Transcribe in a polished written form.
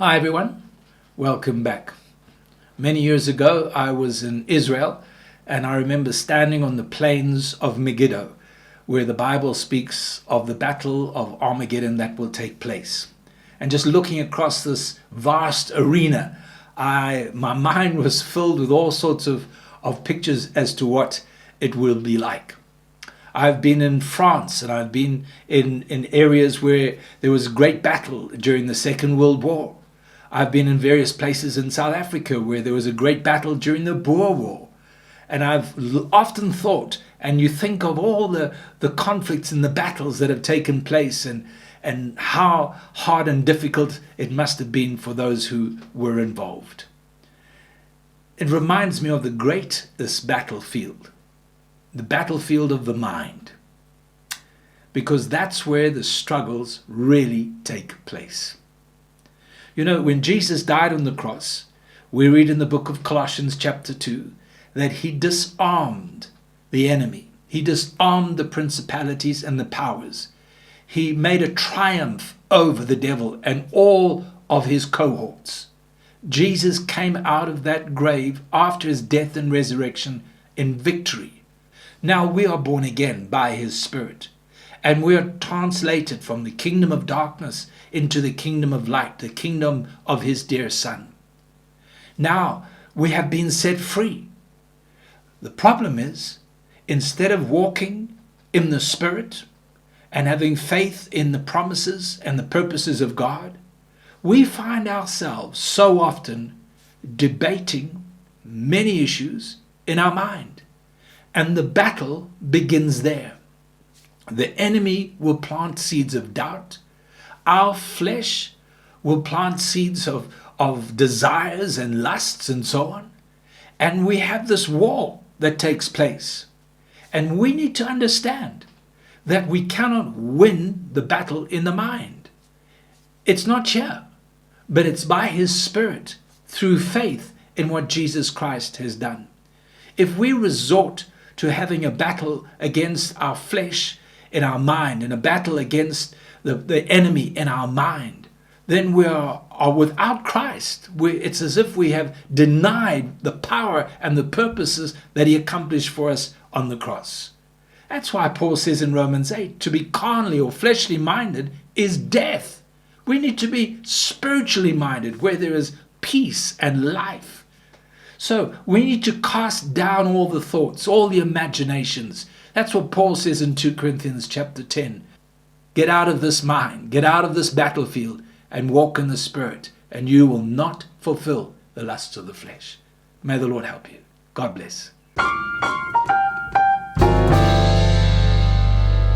Hi everyone, welcome back. Many years ago I was in Israel and I remember standing on the plains of Megiddo where the Bible speaks of the battle of Armageddon that will take place. And just looking across this vast arena, my mind was filled with all sorts of pictures as to what it will be like. I've been in France and I've been in areas where there was a great battle during the Second World War. I've been in various places in South Africa where there was a great battle during the Boer War. And I've often thought, and you think of all the conflicts and the battles that have taken place and how hard and difficult it must have been for those who were involved. It reminds me of this battlefield, the battlefield of the mind, because that's where the struggles really take place. You know, when Jesus died on the cross, we read in the book of Colossians chapter 2 that he disarmed the enemy. He disarmed the principalities and the powers. He made a triumph over the devil and all of his cohorts. Jesus came out of that grave after his death and resurrection in victory. Now we are born again by his Spirit. And we are translated from the kingdom of darkness into the kingdom of light, the kingdom of his dear Son. Now we have been set free. The problem is, instead of walking in the Spirit and having faith in the promises and the purposes of God, we find ourselves so often debating many issues in our mind. And the battle begins there. The enemy will plant seeds of doubt. Our flesh will plant seeds of desires and lusts and so on. And we have this war that takes place. And we need to understand that we cannot win the battle in the mind. It's not here, but it's by his Spirit through faith in what Jesus Christ has done. If we resort to having a battle against our flesh in our mind, and a battle against the enemy in our mind, then we are without Christ. It's as if we have denied the power and the purposes that he accomplished for us on the cross. That's why Paul says in Romans 8, to be carnally or fleshly minded is death. We need to be spiritually minded, where there is peace and life. So we need to cast down all the thoughts, all the imaginations. That's what Paul says in 2 Corinthians chapter 10. Get out of this mind, get out of this battlefield and walk in the Spirit, and you will not fulfill the lusts of the flesh. May the Lord help you. God bless.